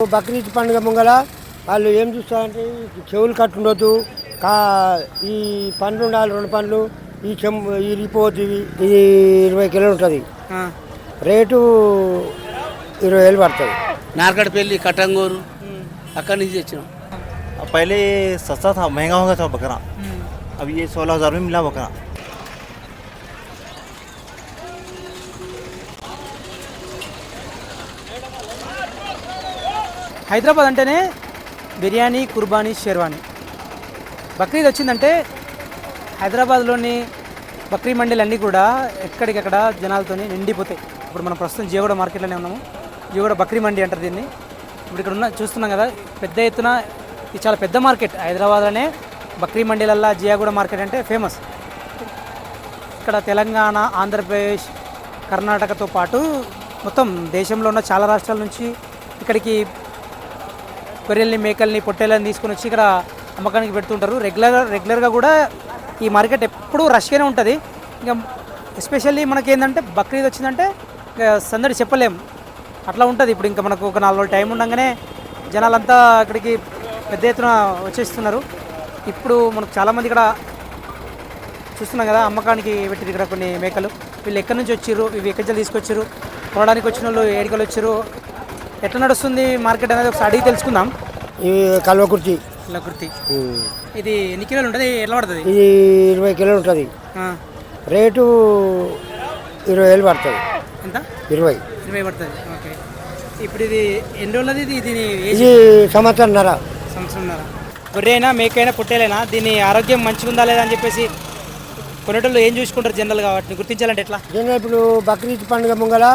బక్రీద్ పండుగ ముంగల వాళ్ళు ఏం చూస్తారంటే చెవులు కట్టుండొద్దు, ఈ పండ్లు ఉండాలి, 2 పండ్లు, ఈ చెంబు ఇరిగిపోద్ది, ఇది 20 కిలోలు ఉంటుంది, రేటు 20,000 పడుతుంది. नारकटपल्ली कटंगूर अक्कड़ नीचे तेच्चिनाम। पहले सस्ता था, महंगा हो गया था बकरा। अब ये 16,000 में मिला बकरा। హైదరాబాద్ అంటేనే బిర్యానీ, కుర్బానీ, షెర్వానీ. బక్రీద్ వచ్చిందంటే హైదరాబాద్లోని బక్రీ మండీలన్నీ కూడా ఎక్కడికక్కడ జనాలతో నిండిపోతాయి. ఇప్పుడు మనం ప్రస్తుతం జియోగూడ మార్కెట్లోనే ఉన్నాము. జియోగూడ బక్రీ మండీ అంటారు దీన్ని. ఇప్పుడు ఇక్కడ చూస్తున్నాం కదా, పెద్ద ఎత్తున ఇది చాలా పెద్ద మార్కెట్. హైదరాబాద్లోనే బక్రీ మండీలల్లా జియోగూడ మార్కెట్ అంటే ఫేమస్. ఇక్కడ తెలంగాణ, ఆంధ్రప్రదేశ్, కర్ణాటకతో పాటు మొత్తం దేశంలో ఉన్న చాలా రాష్ట్రాల నుంచి ఇక్కడికి గొర్రెల్ని, మేకల్ని, పొట్టేళ్ళని తీసుకొని వచ్చి ఇక్కడ అమ్మకానికి పెడుతుంటారు. రెగ్యులర్గా కూడా ఈ మార్కెట్ ఎప్పుడూ రష్గానే ఉంటుంది. ఇంకా ఎస్పెషల్లీ మనకి ఏంటంటే బక్రీద్ వచ్చిందంటే సందడి చెప్పలేము, అట్లా ఉంటుంది. ఇప్పుడు ఇంకా మనకు ఒక 4 రోజులు టైం ఉండగానే జనాలంతా ఇక్కడికి పెద్ద ఎత్తున వచ్చేస్తున్నారు. ఇప్పుడు మనకు చాలామంది ఇక్కడ చూస్తున్నాం కదా, అమ్మకానికి పెట్టిరు ఇక్కడ కొన్ని మేకలు. వీళ్ళు ఎక్కడి నుంచి వచ్చారు, ఇవి ఎక్కడి నుంచి తీసుకొచ్చారు, కొనడానికి వచ్చిన వాళ్ళు ఏడికలు వచ్చారు, ఎట్లా నడుస్తుంది మార్కెట్ అనేది ఒకసారి అడిగి తెలుసుకుందాం. ఇవి కల్వకుర్తి. ఇది ఎన్ని కిలోలు ఉంటుంది, ఎట్లా పడుతుంది? ఇది 20 కిలోలు ఉంటుంది, రేటు 20,000 పడుతుంది. ఎంత? 20 పడుతుంది. ఓకే. ఇప్పుడు ఇది ఎన్ని రోజులది? దీని ఇది సంవత్సరంన్నర. గొర్రె అయినా, మేకైనా, పొట్టేలైనా దీని ఆరోగ్యం మంచిగా ఉందా లేదా అని చెప్పేసి కొనేటోళ్ళు ఏం చూసుకుంటారు జనరల్గా? వాటిని గుర్తించాలంటే ఎట్లా? ఇప్పుడు బక్రీద్ పండుగ ముంగల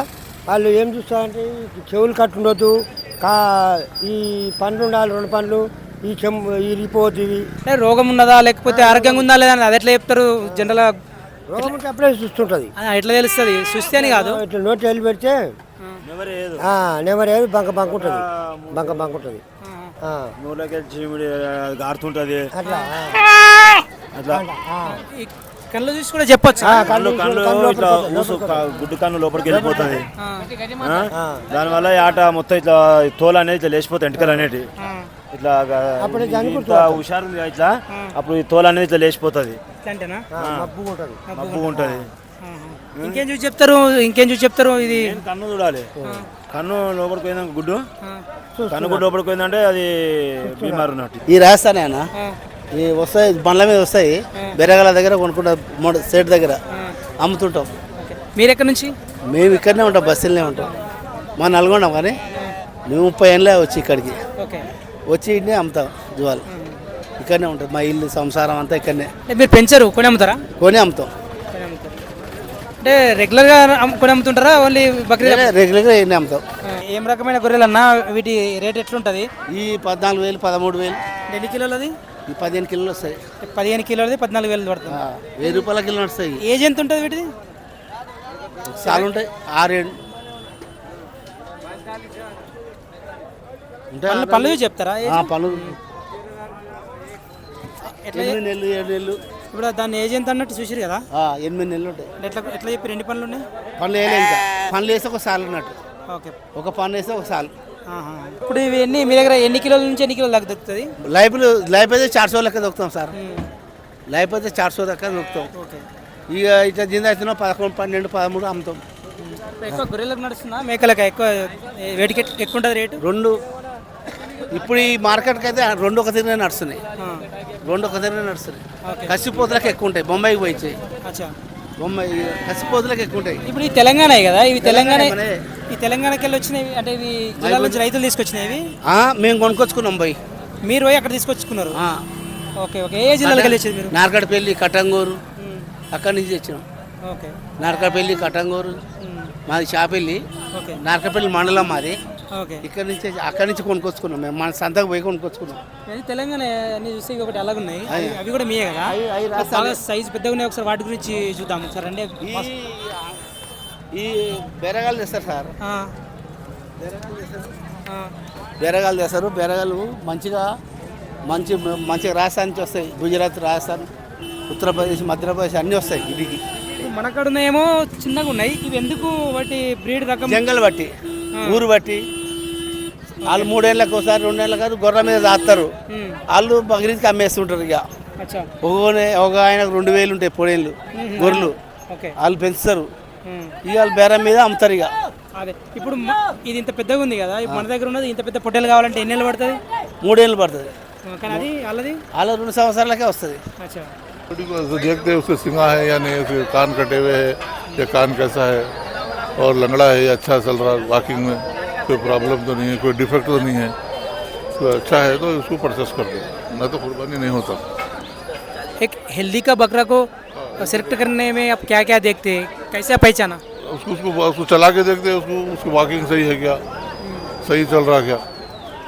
వాళ్ళు ఏం చూస్తారంటే చెవులు కట్టుండొద్దు, ఈ పండ్లు ఉండాలి, 2 పండ్లు, ఈ చెంబు ఇరిగిపోద్ది. అంటే రోగం ఉన్నదా లేకపోతే ఆరోగ్యంగా ఉందా లేదా అని అది ఎట్లా చెప్తారు జనరల్గా? రోగం ఉంటే అప్పుడే చూస్తుంటుంది. ఎట్లా తెలుస్తుంది? చూస్తే అని కాదు, ఇట్లా నోటి వెళ్ళి పెడితే నెమరేది బంక ఉంటుంది, బంక ఉంటుంది, గారుతుంటది. అట్లా అట్లా కళ్ళు చూసి కూడా చెప్పొచ్చు. గుడ్డు కన్ను లోపలికి వెళ్ళిపోతుంది. దానివల్ల ఆట మొత్తం ఇట్లా తోలు అనేది ఇట్లా లేచిపోతాయి, ఎంటకలు అనేటి ఇట్లా హుషారు ఇట్లా. అప్పుడు ఈ తోలు అనేది ఇట్లా లేచిపోతుంది, మబ్బు ఉంటుంది. ఇంకేం చూసి చెప్తారు? ఇది కన్ను చూడాలి. కన్ను లోపలికి పోయిందా గుడ్డు, కన్ను గుడ్డు లోపలికి పోయిందంటే అది బీమారు ఉన్నట్టు. ఈ రాజస్థానే అన్న, ఈ వస్తాయి బండ్ల మీద వస్తాయి, బెరగల దగ్గర కొనుక్కుంటాం, సేట్ దగ్గర అమ్ముతుంటాం. మీరు ఎక్కడి నుంచి? మేము ఇక్కడనే ఉంటాం, బస్సులనే ఉంటాం. మా నల్గొండ, కానీ మేము 30 ఏళ్ళే వచ్చి ఇక్కడికి వచ్చి ఇక్కడనే అమ్ముతాం. జువాలు ఇక్కడనే ఉంటుంది, మా ఇల్లు సంసారం అంతా ఇక్కడనే. మీరు పెంచరు, కొని అమ్ముతారా? కొని అమ్ముతాం. అంటే రెగ్యులర్గా కొని అమ్ముతుంటారా? ఓన్లీ బక్రీద్? రెగ్యులర్గా ఇక్కడనే అమ్ముతాం. ఏం రకమైన గొర్రెలు అన్నా వీటి రేట్ ఎట్లుంటుంది? ఈ 14,000, 13,000. ఎన్ని కిలోలు అది? ఈ 15 కిలోలు వస్తాయి. 15 కిలోలది 14,000 పడుతుంది. 1000 రూపాయల కిలో నడుస్తాయి. ఏజ్ ఎంత ఉంటుంది వీటిది? చాలా ఉంటాయి, 6-7 పళ్ళు చెప్తారా? పళ్ళు 8 నెలలు 7 నెలలు. ఇప్పుడు దాన్ని ఏజ్ ఎంత అన్నట్టు చూసారు కదా, 8 నెలలు ఉంటాయి. ఎట్లా చెప్పి 2 పనులు ఉన్నాయి? పనులు వేయలే, ఇంకా పనులు వేస్తే ఒక సాల్ అన్నట్టు. ఓకే, ఒక పన్ను వేస్తే ఒక సాల్. ఇప్పుడు ఇవి మీ దగ్గర ఎన్ని కిలోల నుంచి ఎన్ని కిలోలు దాకా దొరుకుతుంది? లైఫ్ అయితే 400 లెక్క దొరుకుతాం సార్. లైఫ్ అయితే 400 లెక్క దొరుకుతాం. ఇక ఇట్లా జింద అవుతున్నాం 11, 12, 13 అమ్ముతాం. ఎక్కువ గొర్రెలకు నడుస్తుందా మేకలకు ఎక్కువ వేటికి ఎక్కువ ఉంటుంది రేటు? 2. ఇప్పుడు ఈ మార్కెట్కి అయితే 2 ఒక తిరిగి నడుస్తున్నాయి. 2 ఒక తిరిగి నడుస్తున్నాయి. కసిపోతులకు ఎక్కువ ఉంటాయి, బొంబాయికి పోయి. బొంబాయి కసిపోతులకు ఎక్కువ ఉంటాయి. ఇప్పుడు ఈ తెలంగాణ కదా, ఇవి ఈ తెలంగాణకి వెళ్ళి వచ్చినవి అంటే ఇవి జిల్లాల నుంచి రైతులు తీసుకొచ్చినవి. మేము కొనుక్కొచ్చుకున్నాం పోయి. మీరు పోయి అక్కడ తీసుకొచ్చుకున్నారు? ఓకే. ఏ జిల్లాలకు వెళ్ళి వచ్చేది మీరు? నార్కట్పల్లి, కటంగూరు అక్కడి నుంచి తెచ్చినాం. ఓకే. నార్కట్పల్లి, కటంగూరు మాది షాపెల్లి. నార్కట్పల్లి మండలం మాది. అక్కడి నుంచి కొనుక్కొచ్చుకున్నాం. మేము మన సంతకు పోయి కొనుక్కొచ్చుకున్నాం. తెలంగాణ అన్ని చూస్తే ఒకటి అలాగ ఉన్నాయి, అవి కూడా మీయే కదా? చాలా సైజు పెద్దగా ఉన్నాయి. ఒకసారి వాటి గురించి చూద్దాం సార్. అంటే ఈ బెరగాలు తెస్తారు సార్, బెరగాలు తెస్తారు. బెరగాలు మంచిగా రాజస్థాన్ నుంచి వస్తాయి. గుజరాత్, రాజస్థాన్, ఉత్తరప్రదేశ్, మధ్యప్రదేశ్ అన్నీ వస్తాయి ఇదికి. మన కాడ ఉన్నాయేమో చిన్నగా ఉన్నాయి. ఇవి ఎందుకు వాటి బ్రీడ్ రకం? జంగల్ బట్టి, ఊరు బట్టి వాళ్ళు 3 ఏళ్ళకి ఒకసారి 2 ఏళ్ళకి కాదు గొర్రెల మీద దాస్తారు. వాళ్ళు బక్రీద్కి అమ్మేస్తుంటారు. ఇక అచ్చా ఒక ఆయనకు 2000 ఉంటాయి పొడేళ్ళు గొర్రెలు, ఓకే. వాళ్ళు పెంచుతారు. ఇక వాళ్ళు బేరం మీద అమ్ముతారు. ఇక అదే ఇప్పుడు ఇది ఇంత పెద్దగా ఉంది కదా, ఇప్పుడు మన దగ్గర ఉన్నది ఇంత పెద్ద పొట్టేలు కావాలంటే ఎన్ని ఏళ్ళు పడుతుంది? 3 ఏళ్ళు పడుతుంది. కానీ అది వాళ్ళది వాళ్ళ 2 సంవత్సరాలకే వస్తుంది. అచ్చా तो देखते हैं उसके सिंगा है या नहीं, उसके कान कटे हुए है या कान कैसा है, और लंगड़ा है या अच्छा चल रहा है, वॉकिंग में कोई प्रॉब्लम तो नहीं है, कोई डिफेक्ट तो नहीं है, तो अच्छा है तो उसको परचेस कर दो, नहीं तो कुर्बानी नहीं होता। एक हेल्दी का बकरा को सेलेक्ट करने में आप क्या क्या देखते हैं, कैसे पहचाना? उसको उसको उसको चला के देखते हैं, उसको उसकी वॉकिंग सही है क्या, सही चल रहा क्या।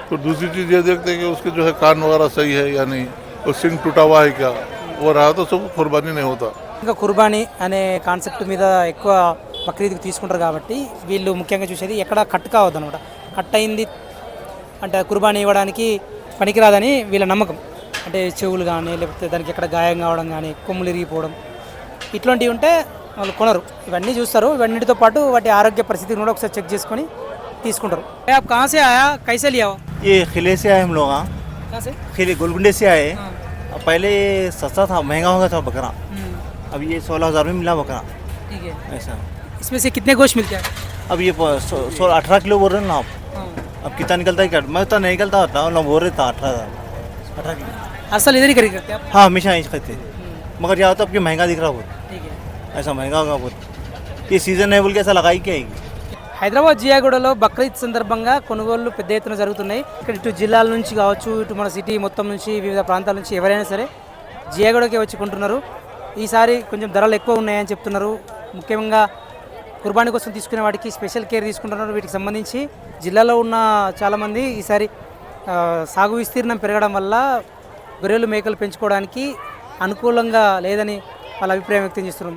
तो दूसरी चीज़ ये देखते हैं कि उसके जो है कान वगैरह सही है या नहीं, और सिंग टूटा हुआ है क्या, वो रहा तो सब कुर्बानी नहीं होता। ఇంకా కుర్బానీ అనే కాన్సెప్ట్ మీద ఎక్కువ బక్రీద్కి తీసుకుంటారు కాబట్టి వీళ్ళు ముఖ్యంగా చూసేది ఎక్కడ కట్ కావద్దు అనమాట. కట్ అయింది అంటే కుర్బానీ ఇవ్వడానికి పనికిరాదని వీళ్ళ నమ్మకం. అంటే చెవులు కానీ లేకపోతే దానికి ఎక్కడ గాయం కావడం కానీ కొమ్ములు ఇరిగిపోవడం ఇట్లాంటివి ఉంటే వాళ్ళు కొనరు. ఇవన్నీ చూస్తారు. ఇవన్నిటితో పాటు వాటి ఆరోగ్య పరిస్థితిని కూడా ఒకసారి చెక్ చేసుకొని తీసుకుంటారు. आप कहाँ से आया, कैसे लिया हो? ये किले से आए हम लोग। हाँ कहाँ से? किले गोलकुंडे से आए। अब पहले सस्ता था, महंगा हो गया था बकरा, अब ये 16,000 में मिला बकरा ठीक है। ऐसा। इसमें से कितने गोश्त मिलते हैं? अब ये 18 किलो बोल रहे हैं ना आप, अब कितना निकलता है क्या, मैं तो नहीं निकलता होता ना, बोल रहे था 18 किलो। हर साल इधर ही खरीद करते हैं आप? हाँ हमेशा यहीं खाते, मगर यहाँ तो आपके महंगा दिख रहा बहुत, ठीक है। ऐसा महंगा होगा बहुत, ये सीज़न है बोल के ऐसा लगाई क्या आएगी। హైదరాబాద్ జియాగూడలో బక్రీద్ సందర్భంగా కొనుగోళ్లు పెద్ద ఎత్తున జరుగుతున్నాయి. ఇక్కడ ఇటు జిల్లాల నుంచి కావచ్చు, ఇటు మన సిటీ మొత్తం నుంచి, వివిధ ప్రాంతాల నుంచి ఎవరైనా సరే జియాగూడకే వచ్చి కొంటున్నారు. ఈసారి కొంచెం ధరలు ఎక్కువ ఉన్నాయని చెప్తున్నారు. ముఖ్యంగా కుర్బానీ కోసం తీసుకునే వాటికి స్పెషల్ కేర్ తీసుకుంటున్నారు. వీటికి సంబంధించి జిల్లాలో ఉన్న చాలామంది ఈసారి సాగు విస్తీర్ణం పెరగడం వల్ల గొర్రెలు మేకలు పెంచుకోవడానికి అనుకూలంగా లేదని వాళ్ళ అభిప్రాయం వ్యక్తం చేస్తున్నారు.